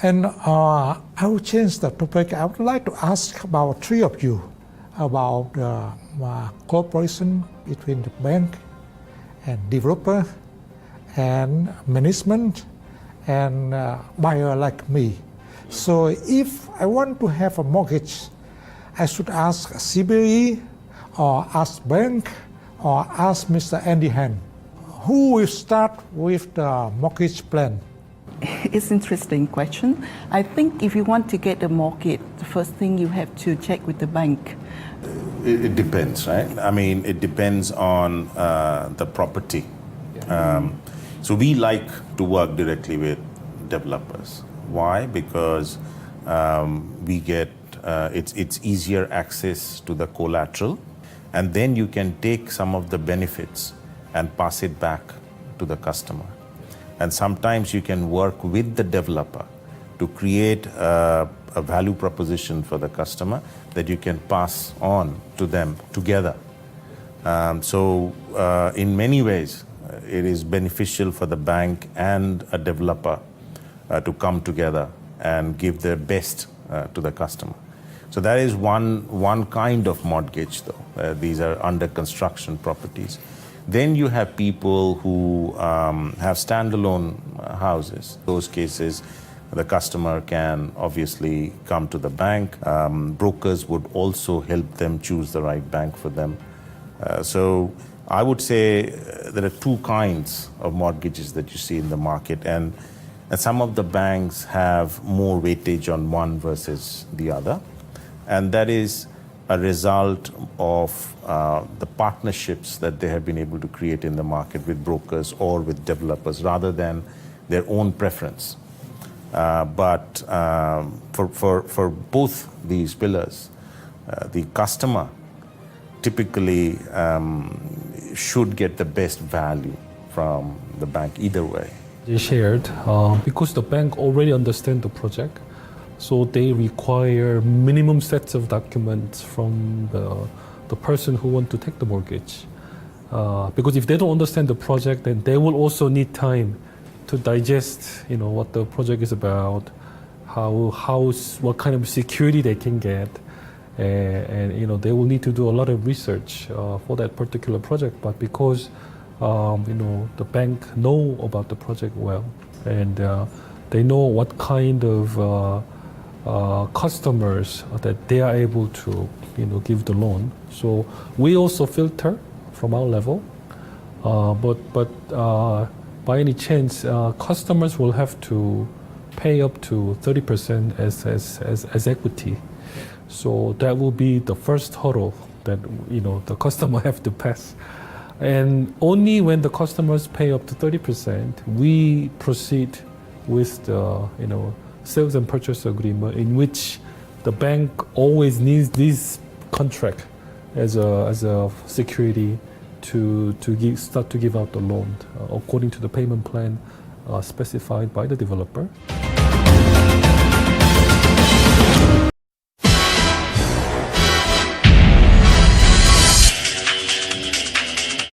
And I will change the topic. I would like to ask about three of you about cooperation between the bank and developer and management and buyer like me. So if I want to have a mortgage, I should ask CBE or ask bank or ask Mr. Andy Han. Who will start with the mortgage plan? It's an interesting question. I think if you want to get a mortgage, the first thing you have to check with the bank. It depends, right? I mean, it depends on the property. So we like to work directly with developers. Why? Because we get it's easier access to the collateral, and then you can take some of the benefits and pass it back to the customer. And sometimes you can work with the developer to create a value proposition for the customer that you can pass on to them together. So in many ways, it is beneficial for the bank and a developer to come together and give their best to the customer. So that is one kind of mortgage, though. These are under construction properties. Then you have people who have standalone houses. In those cases, the customer can obviously come to the bank. Brokers would also help them choose the right bank for them. So I would say there are two kinds of mortgages that you see in the market, and some of the banks have more weightage on one versus the other. And that is a result of the partnerships that they have been able to create in the market with brokers or with developers rather than their own preference. But for both these pillars, the customer typically should get the best value from the bank either way. They shared because the bank already understands the project. So they require minimum sets of documents from the person who wants to take the mortgage. Because if they don't understand the project, then they will also need time to digest, what the project is about, what kind of security they can get, and they will need to do a lot of research for that particular project. But because the bank know about the project well, and they know what kind of customers that they are able to give the loan. So we also filter from our level, but by any chance customers will have to pay up to 30% as equity. So that will be the first hurdle that the customer have to pass. And only when the customers pay up to 30%, we proceed with the sales and purchase agreement, in which the bank always needs this contract as a security to start to give out the loan according to the payment plan specified by the developer.